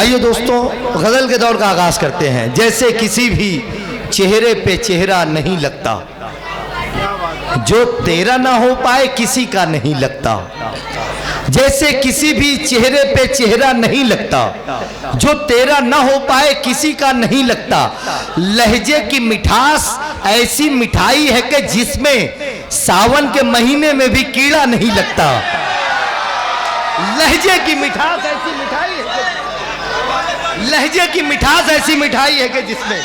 आइए दोस्तों, गजल के दौर का आगाज करते हैं। जैसे किसी भी चेहरे पे चेहरा नहीं लगता, जो तेरा ना हो पाए किसी का नहीं लगता। जैसे किसी भी चेहरे पे चेहरा नहीं लगता, जो तेरा ना हो पाए किसी का नहीं लगता। लहजे की मिठास ऐसी मिठाई है कि जिसमें सावन के महीने में भी कीड़ा नहीं लगता। लहजे की मिठास ऐसी मिठाई है, लहजे की मिठास ऐसी मिठाई है कि जिसमें।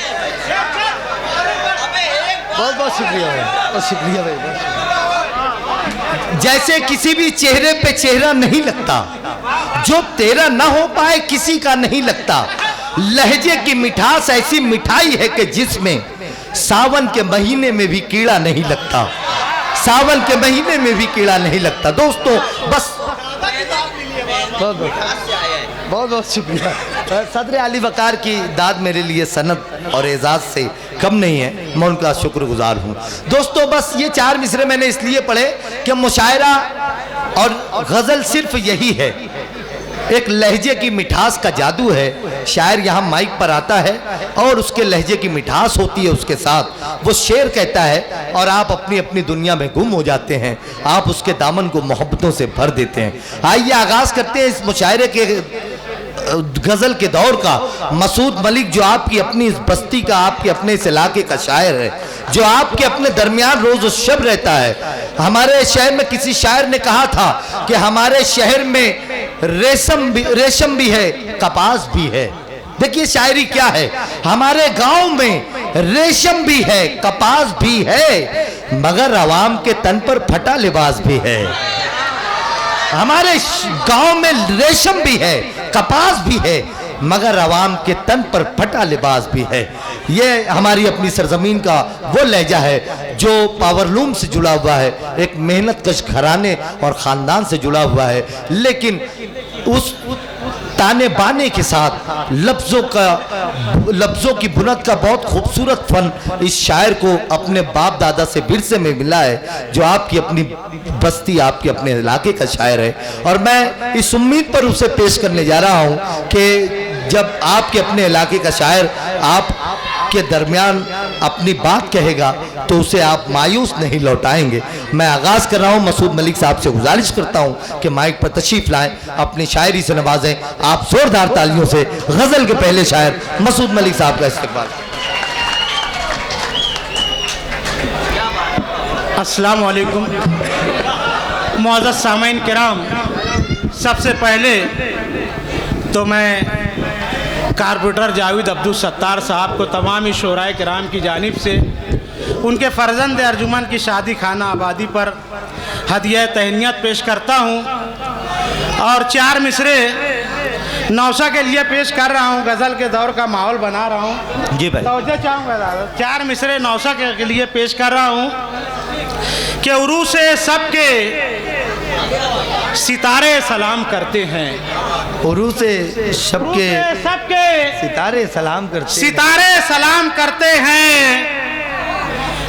बहुत बहुत शुक्रिया भाई, बहुत शुक्रिया भाई, बहुत शुक्रिया। जैसे किसी भी चेहरे पे चेहरा नहीं लगता, जो तेरा ना हो पाए किसी का नहीं लगता। लहजे की मिठास ऐसी मिठाई है कि जिसमें सावन के महीने में भी कीड़ा नहीं लगता। सावन के महीने में भी कीड़ा नहीं लगता। दोस्तों बस बहुत बहुत शुक्रिया। सदर अली वकार की दाद मेरे लिए सनद और एजाज से कम नहीं है, मैं उनका शुक्रगुजार हूँ। दोस्तों बस ये 4 मिसरे मैंने इसलिए पढ़े कि मुशायरा और गज़ल सिर्फ यही है, एक लहजे की मिठास का जादू है। शायर यहाँ माइक पर आता है और उसके लहजे की मिठास होती है, उसके साथ वो शेर कहता है और आप अपनी अपनी दुनिया में गुम हो जाते हैं। आप उसके दामन को मोहब्बतों से भर देते हैं। आइए आगाज़ करते हैं इस मुशायरे के गज़ल के दौर का। मसूद मलिक जो आपकी अपनी इस बस्ती का, आपके अपने इस इलाके का शायर है, जो आपके अपने दरमियान रोज शब रहता है। हमारे शहर में किसी शायर ने कहा था कि हमारे शहर में रेशम भी है, कपास भी है। देखिए शायरी क्या है, हमारे गांव में रेशम भी है, कपास भी है, मगर अवाम के तन पर फटा लिबास भी है। हमारे गांव में रेशम भी है, कपास भी है, मगर अवाम के तन पर फटा लिबास भी है। ये हमारी अपनी सरजमीन का वो लहजा है जो पावरलूम से जुड़ा हुआ है, एक मेहनत कश घराने और ख़ानदान से जुड़ा हुआ है। लेकिन उस ताने बाने के साथ लफ्ज़ों की बुनत का बहुत खूबसूरत फन इस शायर को अपने बाप दादा से विरसे में मिला है, जो आपकी अपनी बस्ती, आपके अपने इलाके का शायर है। और मैं इस उम्मीद पर उसे पेश करने जा रहा हूँ कि जब आपके अपने इलाके का शायर आपके दरमियान अपनी बात कहेगा तो उसे आप मायूस नहीं लौटाएंगे। मैं आगाज़ कर रहा हूँ, मसूद मलिक साहब से गुजारिश करता हूँ कि माइक पर तशरीफ़ लाएं, अपनी शायरी से नवाजें। आप जोरदार तालियों से गज़ल के पहले शायर मसूद मलिक साहब का इस्तेक़बाल। अस्सलाम वालेकुम मुअज़्ज़ज़ सामीन किराम, सबसे पहले तो मैं कारपोरेटर जावेद अब्दुल सत्तार साहब को तमाम ही शोराए किराम की जानिब से उनके फ़र्जंद अर्जुमन की शादी खाना आबादी पर हदिया तहनियत पेश करता हूँ और 4 मिसरे नौशा के लिए पेश कर रहा हूँ। गज़ल के दौर का माहौल बना रहा हूँ जी भाई, तवज्जो चाहूँगा दादा। 4 मिसरे नौशा के लिए पेश कर रहा हूँ कि उरू से सबके सितारे सलाम करते हैं। उरू से सबके सितारे सलाम करते हैं,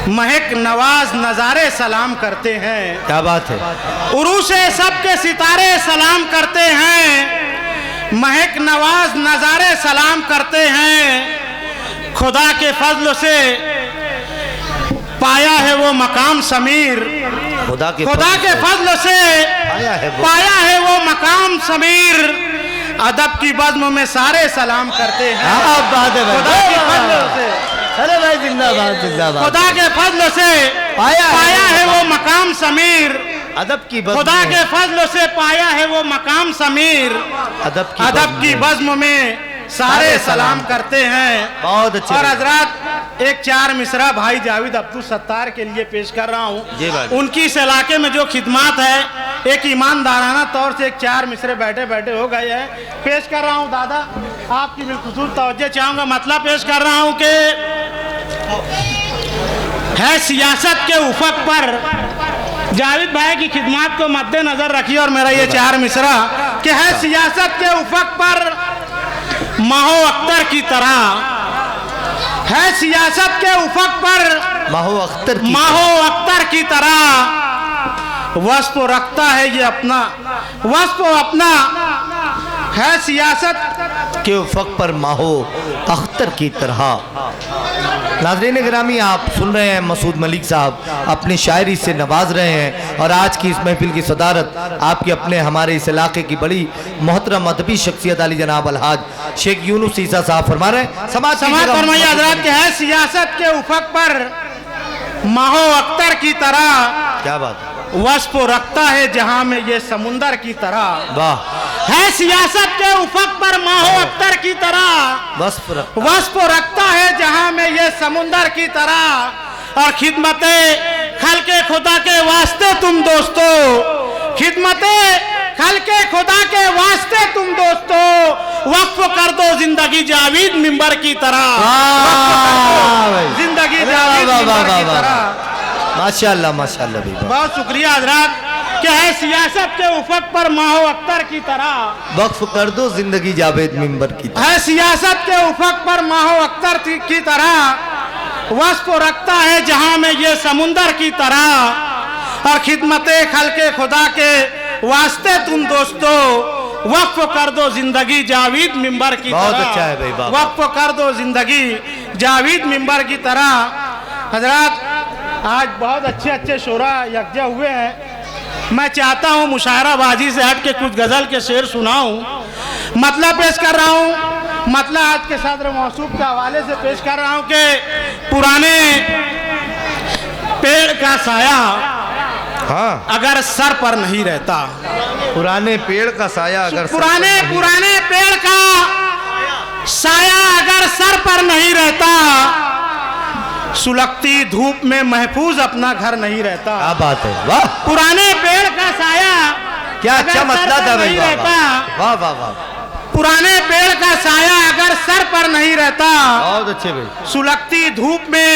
महक नवाज नज़ारे सलाम करते हैं। क्या बात है। उरू से सबके सितारे सलाम करते हैं, महक नवाज नज़ारे सलाम करते हैं। खुदा के फजल से पाया है वो मकाम समीर, खुदा के फजल से पाया है वो मकाम समीर। अदब की बज़्म में सारे सलाम करते हैं। खुदा के फजल से, अरे भाई जिंदाबाद जिंदाबाद। खुदा के फजल से पाया है वो मकाम समीर, अदब की खुदा के फजल से पाया है वो मकाम समीर। अदब की बज़्म में सारे सलाम करते हैं। बहुत अच्छे। और हजरात एक 4 मिसरा भाई जावेद अब्दुल सत्तार के लिए पेश कर रहा हूँ। उनकी इस इलाके में जो खिदमात है, एक ईमानदाराना तौर से एक 4 मिसरे बैठे बैठे हो गए हैं, पेश कर रहा हूँ। दादा आपकी बिलखुसूस तवज्जो चाहूँगा। मतलब पेश कर रहा हूँ कि है सियासत के उफक पर, जावेद भाई की खिदमात को मद्देनजर रखिए और मेरा ये 4 मिसरा कि है सियासत के उफक पर माहो अख्तर की तरह, है सियासत के उफक पर माहो अख्तर की तरह। वस्फ रखता है ये अपना, वस्फ अपना, है सियासत के उफक पर माहो अख्तर की तरह। नाज़रीन गिरामी, आप सुन रहे हैं मसूद मलिक साहब अपनी शायरी से नवाज रहे हैं और आज की इस महफिल की सदारत आपके अपने हमारे इस इलाके की बड़ी मोहतरम अदबी शख्सियत अली जनाब अलहाज शेख यूनुस ईसा साहब फरमा रहे हैं। समाज फरमाइए हज़रात के है सियासत के उफक पर माहो अख्तर की तरह। क्या बात वस्फ रखता है जहां में ये समुंदर की तरह। वाह। है सियासत के उफक पर माहो अख्तर की तरह वस्फ रखता है जहां में ये समुंदर की तरह। और खिदमते खल्के खुदा के वास्ते तुम दोस्तों, खिदमते खल्के खुदा के वास्ते तुम दोस्तों, वक्फ कर दो जिंदगी जावेद मिंबर की तरह। जिंदगी जावेद मिंबर की तरह। माशाल्लाह माशाल्लाह भी बहुत शुक्रिया हजरात। क्या है सियासत के उफक पर माहो अख्तर की तरह वक्फ कर दो जिंदगी जावेद मिंबर की तरह। है सियासत के उफक पर माहो अख्तर की तरह वस्फ रखता है जहां में ये समुंदर की तरह। और खिदमते खल्के खुदा के वास्ते तुम दोस्तों, वक्फ कर दो जिंदगी जावेद मिंबर की तरह। बहुत अच्छा है भाई, वक्फ कर दो जिंदगी जावेद मिंबर की तरह। हजरात, आज बहुत अच्छे अच्छे शोरा यकजा हुए हैं। मैं चाहता हूँ मुशायराबाजी से हट के कुछ गज़ल के शेर सुनाऊं। मतलब पेश कर रहा हूँ, मतलब आज के सदर मौसूफ के हवाले से पेश कर रहा हूँ कि पुराने पेड़ का साया अगर सर पर नहीं रहता, पुराने पेड़ का साया अगर पुराने पेड़ का साया अगर सर पर नहीं रहता, सुलगती धूप में महफूज अपना घर नहीं रहता। क्या बात है, वाह। पुराने पेड़ का साया क्या अच्छा मतलब था भाई, वाह वाह वाह। पुराने पेड़ का साया अगर सर पर नहीं रहता, बहुत अच्छे भाई। सुलगती धूप में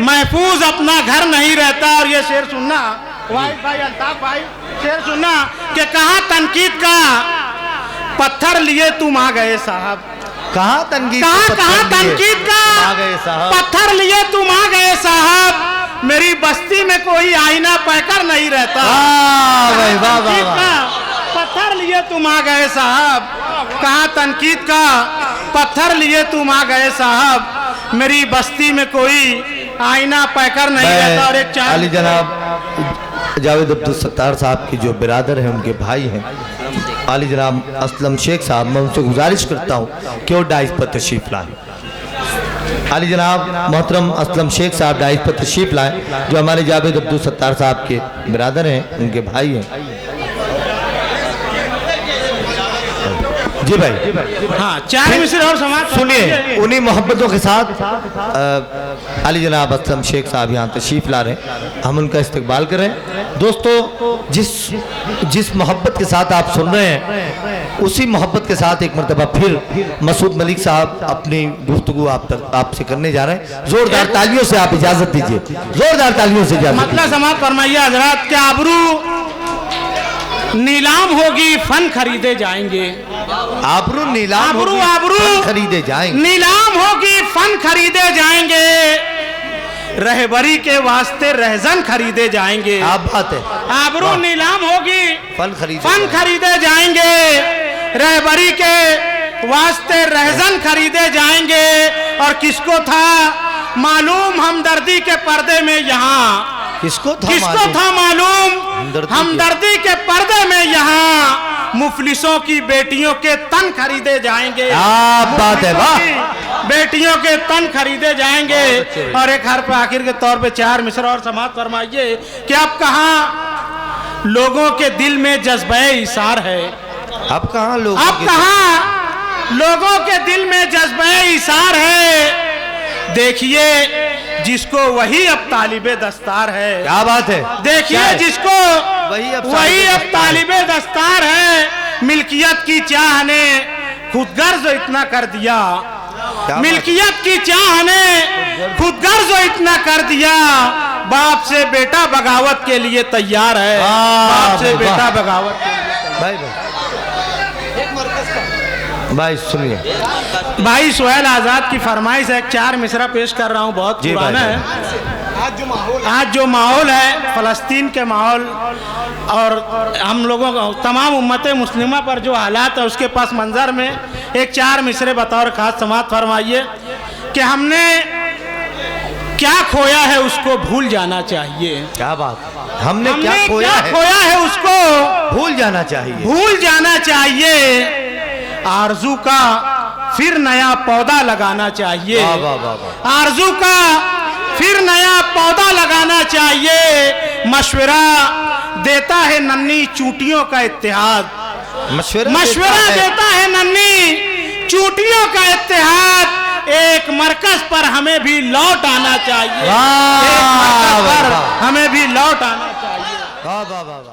महफूज अपना घर नहीं रहता। और ये शेर सुनना भाई अल्ताफ भाई, शेर सुनना कि कहाँ तनकीद का पत्थर लिए तुम आ गए साहब। कहाँ तनकीद का पत्थर लिए तुम आ गए साहब। मेरी बस्ती में कोई आईना पैकर नहीं रहता। पत्थर लिए तुम आ गए साहब। कहाँ तनकीद का पत्थर लिए तुम आ गए साहब। मेरी बस्ती में कोई आईना पैकर नहीं रहता। और एक अली जनाब जावेद अब्दुल सत्तार साहब की जो बिरादर हैं, उनके भाई हैं अली जनाब असलम शेख साहब, मैं उनसे गुजारिश करता हूँ कि वो डाइस पर तशरीफ लाएं। अली जनाब मोहतरम असलम शेख साहब डाइस पर तशरीफ लाएं, जो हमारे जावेद अब्दुल सत्तार साहब के बिरादर हैं, उनके भाई हैं। जी भाई, हाँ, 4 मिसरे और समाज सुनिए। उन्हीं मोहब्बतों के साथ अली जनाब असलम शेख साहब यहाँ तशरीफ ला रहे हैं, हम उनका इस्तकबाल कर रहे हैं। दोस्तों, जिस मोहब्बत के साथ आप सुन रहे हैं, उसी मोहब्बत के साथ एक मरतबा फिर मसूद मलिक साहब अपनी गुफ्तगू आपसे करने जा रहे हैं। जोरदार तालियों से आप इजाजत दीजिए, जोरदार तालियों से इजाजत। मतलब समाज फरमाइए हजरात, क्या आबरू नीलाम होगी फन खरीदे जाएंगे। आबरू नीलाम आबरू खरीदे जाएंगे। नीलाम होगी फन खरीदे जाएंगे। रहबरी के वास्ते रहजन खरीदे जाएंगे। आप बात है, आबरू नीलाम होगी फन खरीदे जाएंगे। रहबरी के वास्ते रहजन खरीदे जाएंगे। और किसको था मालूम हमदर्दी के पर्दे में यहाँ, किसको था मालूम हमदर्दी के पर्दे में यहाँ, मुफलिसों की बेटियों के तन खरीदे जाएंगे। बात है, वाह। बेटियों के तन खरीदे जाएंगे। और एक हर पे आखिर के तौर पे 4 मिसरा और समाप्त फरमाइए कि अब कहाँ लोगों के दिल में जज्बे इसार है। अब कहाँ लोगों के दिल में जज्बे इसार है। देखिए जिसको वही अब तालिबे दस्तार है। क्या बात है, देखिए जिसको वही अब तालिबे दस्तार है। मिल्कियत की चाह ने खुदगर्ज इतना कर दिया। मिल्कियत की चाह ने खुदगर्ज इतना कर दिया। बाप से बेटा बगावत के लिए तैयार है। बाप से बेटा बगावत के लिए। भाई सुनिए, भाई सुहेल आज़ाद की फरमाइश है, 4 मिसरा पेश कर रहा हूँ, बहुत पुराना है। आज जो माहौल है फ़लस्तीन के माहौल और हम लोगों का तमाम उम्मत मुस्लिमा पर जो हालात है, उसके पास मंजर में एक 4 मिसरे बतौर खास समाप्त फरमाइए कि हमने क्या खोया है उसको भूल जाना चाहिए। क्या बात, हमने क्या खोया है उसको भूल जाना चाहिए। भूल जाना चाहिए। आरजू का फिर नया पौधा लगाना चाहिए। वाह वाह वाह वाह। आरजू का फिर नया पौधा लगाना चाहिए। मशवरा देता है नन्ही चूटियों का इत्तेहाद। मशवरा देता है नन्ही चूटियों का इत्तेहाद। एक मरकज पर हमें भी लौट आना चाहिए। एक मरकज पर हमें भी लौट आना चाहिए। वाह वाह वाह।